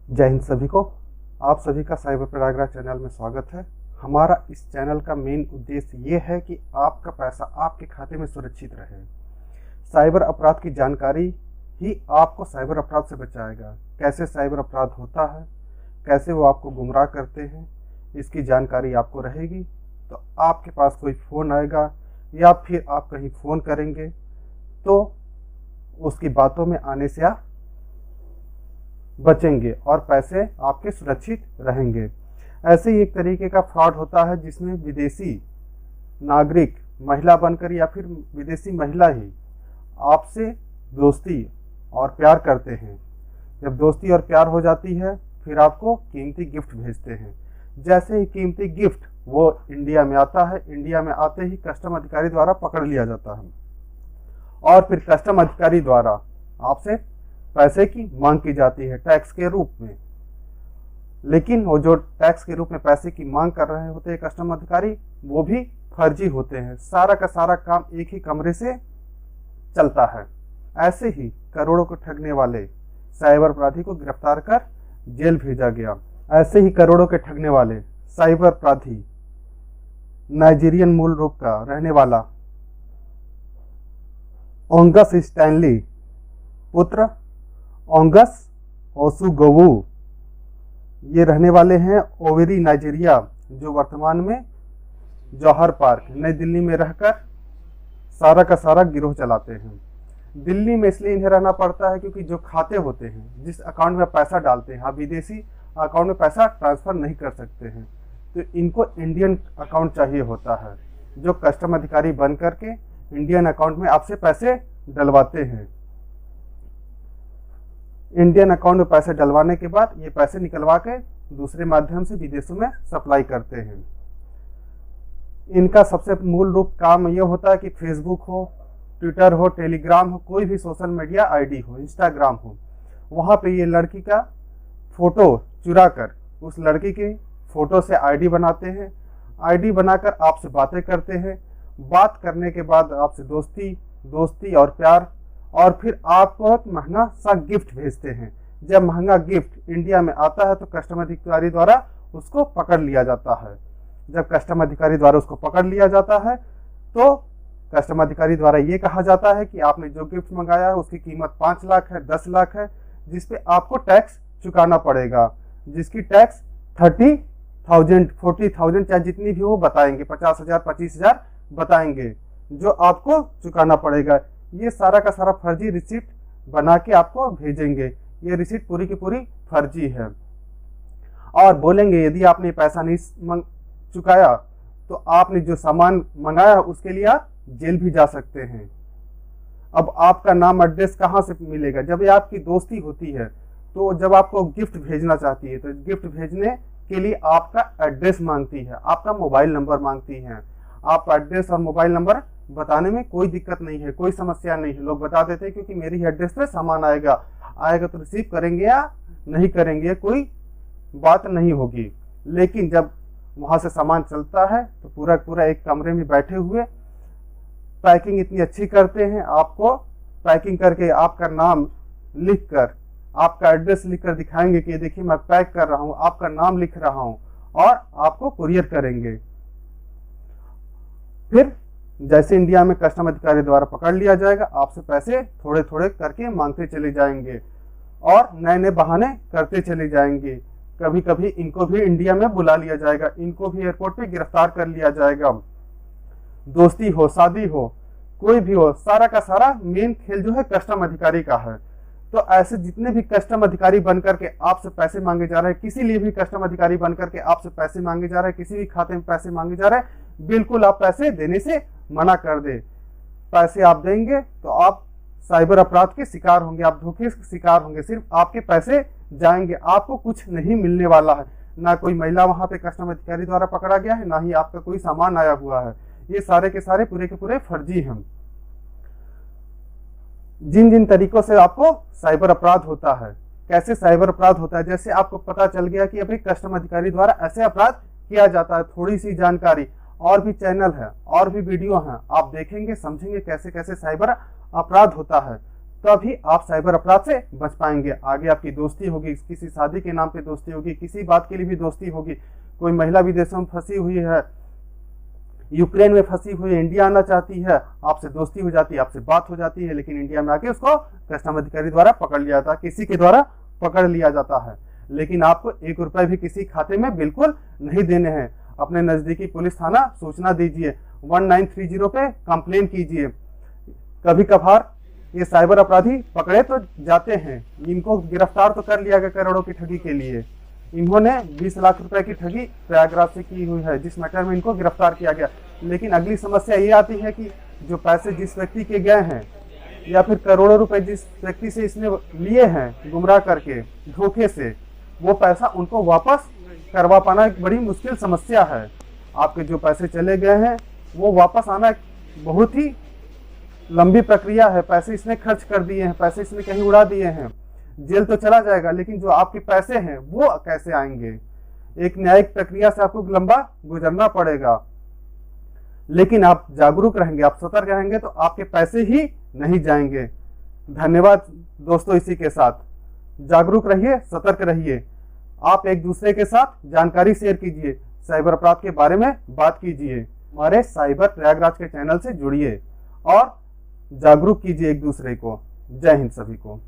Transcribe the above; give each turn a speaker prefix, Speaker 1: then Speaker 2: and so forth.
Speaker 1: जय हिंद सभी को। आप सभी का साइबर प्रयागराज चैनल में स्वागत है। हमारा इस चैनल का मेन उद्देश्य ये है कि आपका पैसा आपके खाते में सुरक्षित रहे। साइबर अपराध की जानकारी ही आपको साइबर अपराध से बचाएगा। कैसे साइबर अपराध होता है, कैसे वो आपको गुमराह करते हैं, इसकी जानकारी आपको रहेगी तो आपके पास कोई फ़ोन आएगा या फिर आप कहीं फ़ोन करेंगे तो उसकी बातों में आने से आप बचेंगे और पैसे आपके सुरक्षित रहेंगे। ऐसे ही एक तरीके का फ्रॉड होता है जिसमें विदेशी नागरिक महिला बनकर या फिर विदेशी महिला ही आपसे दोस्ती और प्यार करते हैं। जब दोस्ती और प्यार हो जाती है फिर आपको कीमती गिफ्ट भेजते हैं। जैसे ही कीमती गिफ्ट वो इंडिया में आता है, इंडिया में आते ही कस्टम अधिकारी द्वारा पकड़ लिया जाता है और फिर कस्टम अधिकारी द्वारा आपसे पैसे की मांग की जाती है टैक्स के रूप में। लेकिन वो जो टैक्स के रूप में पैसे की मांग कर रहे होते हैं कस्टम अधिकारी, वो भी फर्जी होते हैं। सारा का सारा काम एक ही कमरे से चलता है। ऐसे ही करोड़ों को ठगने वाले साइबर अपराधी को गिरफ्तार कर जेल भेजा गया। ऐसे ही करोड़ों के ठगने वाले साइबर अपराधी नाइजीरियन मूल रूप का रहने वाला ओंगस स्टैनली पुत्र ओंगस ओसुगोवू, ये रहने वाले हैं ओवेरी नाइजीरिया, जो वर्तमान में जौहर पार्क नई दिल्ली में रहकर सारा का सारा गिरोह चलाते हैं। दिल्ली में इसलिए इन्हें रहना पड़ता है क्योंकि जो खाते होते हैं, जिस अकाउंट में पैसा डालते हैं, आप विदेशी अकाउंट में पैसा ट्रांसफ़र नहीं कर सकते हैं, तो इनको इंडियन अकाउंट चाहिए होता है, जो कस्टम अधिकारी बन करके इंडियन अकाउंट में आपसे पैसे डलवाते हैं। इंडियन अकाउंट में पैसे डलवाने के बाद ये पैसे निकलवा के दूसरे माध्यम से विदेशों में सप्लाई करते हैं। इनका सबसे मूल रूप काम ये होता है कि फेसबुक हो, ट्विटर हो, टेलीग्राम हो, कोई भी सोशल मीडिया आईडी हो, इंस्टाग्राम हो, वहाँ पे ये लड़की का फ़ोटो चुरा कर उस लड़की के फ़ोटो से आईडी बनाते हैं। आईडी बनाकर आपसे बातें करते हैं। बात करने के बाद आपसे दोस्ती और प्यार, और फिर आपको एक महंगा सा गिफ्ट भेजते हैं। जब महंगा गिफ्ट इंडिया में आता है तो कस्टम अधिकारी द्वारा उसको पकड़ लिया जाता है। जब कस्टम अधिकारी द्वारा उसको पकड़ लिया जाता है तो कस्टम अधिकारी द्वारा ये कहा जाता है कि आपने जो गिफ्ट मंगाया है उसकी कीमत 5 लाख है, 10 लाख है, जिस पे आपको टैक्स चुकाना पड़ेगा, जिसकी टैक्स 30,000, 40,000 चाहे जितनी भी हो बताएंगे, 50,000, 25,000 बताएंगे जो आपको चुकाना पड़ेगा। ये सारा का सारा फर्जी रिसिप्ट बना के आपको भेजेंगे। ये रिसिप्ट पूरी की पूरी फर्जी है और बोलेंगे यदि आपने पैसा नहीं चुकाया तो आपने जो सामान मंगाया उसके लिए आप जेल भी जा सकते हैं। अब आपका नाम एड्रेस कहाँ से मिलेगा? जब ये आपकी दोस्ती होती है तो जब आपको गिफ्ट भेजना चाहती है तो गिफ्ट भेजने के लिए आपका एड्रेस मांगती है, आपका मोबाइल नंबर मांगती है। आप एड्रेस और मोबाइल नंबर बताने में कोई दिक्कत नहीं है, कोई समस्या नहीं है। लोग बता देते हैं क्योंकि मेरी एड्रेस पे सामान आएगा तो रिसीव करेंगे या नहीं करेंगे, कोई बात नहीं होगी। लेकिन जब वहाँ से सामान चलता है तो पूरा एक कमरे में बैठे हुए पैकिंग इतनी अच्छी करते हैं, आपको पैकिंग करके आपका नाम लिख कर, आपका एड्रेस लिख कर दिखाएंगे कि देखिए मैं पैक कर रहा हूँ, आपका नाम लिख रहा हूँ, और आपको कुरियर करेंगे। फिर जैसे इंडिया में कस्टम अधिकारी द्वारा पकड़ लिया जाएगा, आपसे पैसे थोड़े थोड़े करके मांगते चले जाएंगे और नए नए बहाने करते चले जाएंगे। कभी कभी इनको भी इंडिया में बुला लिया जाएगा, इनको भी एयरपोर्ट पे गिरफ्तार कर लिया जाएगा। दोस्ती हो, शादी हो, कोई भी हो, सारा का सारा मेन खेल जो है कस्टम अधिकारी का है। तो ऐसे जितने भी कस्टम अधिकारी बन करके आपसे पैसे मांगे जा रहे हैं, किसी लिए भी कस्टम अधिकारी बन करके आपसे पैसे मांगे जा रहे हैं, किसी भी खाते में पैसे मांगे जा रहे हैं, बिल्कुल आप पैसे देने से मना कर दे। पैसे आप देंगे तो आप साइबर अपराध के शिकार होंगे, आप धोखे के शिकार होंगे। सिर्फ आपके पैसे जाएंगे, आपको कुछ नहीं मिलने वाला है। ना कोई महिला वहां पे कस्टम अधिकारी द्वारा पकड़ा गया है, ना ही आपका कोई सामान आया हुआ है। ये सारे के सारे पूरे के पूरे फर्जी हैं। जिन जिन तरीकों से आपको साइबर अपराध होता है, कैसे साइबर अपराध होता है, जैसे आपको पता चल गया कि अभी कस्टम अधिकारी द्वारा ऐसे अपराध किया जाता है, थोड़ी सी जानकारी और भी चैनल है और भी वीडियो हैं, आप देखेंगे समझेंगे कैसे कैसे साइबर अपराध होता है। तभी आप साइबर अपराध से बच पाएंगे। आगे आपकी दोस्ती होगी, किसी शादी के नाम पे दोस्ती होगी, किसी बात के लिए भी दोस्ती होगी। कोई महिला विदेशों में फंसी हुई है, यूक्रेन में फंसी हुई है, इंडिया आना चाहती है, आपसे दोस्ती हो जाती है, आपसे बात हो जाती है, लेकिन इंडिया में आके उसको कस्टम अधिकारी द्वारा पकड़ लिया जाता है, किसी के द्वारा पकड़ लिया जाता है। लेकिन आपको 1 रुपए भी किसी खाते में बिल्कुल नहीं देने हैं। अपने नजदीकी पुलिस थाना सूचना दीजिए, 1930 पे कंप्लेन कीजिए। कभी कभार ये साइबर अपराधी पकड़े तो जाते हैं, इनको गिरफ्तार तो कर लिया गया करोड़ों की ठगी के लिए। इन्होंने 20 लाख रुपए की ठगी प्रयागराज से की हुई है, जिस मैटर में इनको गिरफ्तार किया गया। लेकिन अगली समस्या ये आती है कि जो पैसे जिस व्यक्ति के गए हैं या फिर करोड़ों रुपए जिस व्यक्ति से इसने लिए हैं गुमराह करके धोखे से, वो पैसा उनको वापस करवा पाना एक बड़ी मुश्किल समस्या है। आपके जो पैसे चले गए हैं वो वापस आना एक बहुत ही लंबी प्रक्रिया है। पैसे इसने खर्च कर दिए हैं, पैसे इसने कहीं उड़ा दिए हैं, जेल तो चला जाएगा, लेकिन जो आपके पैसे हैं वो कैसे आएंगे? एक न्यायिक प्रक्रिया से आपको लंबा गुजरना पड़ेगा। लेकिन आप जागरूक रहेंगे, आप सतर्क रहेंगे तो आपके पैसे ही नहीं जाएंगे। धन्यवाद दोस्तों। इसी के साथ जागरूक रहिए, सतर्क रहिए। आप एक दूसरे के साथ जानकारी शेयर कीजिए, साइबर अपराध के बारे में बात कीजिए। हमारे साइबर प्रयागराज के चैनल से जुड़िए और जागरूक कीजिए एक दूसरे को। जय हिंद सभी को।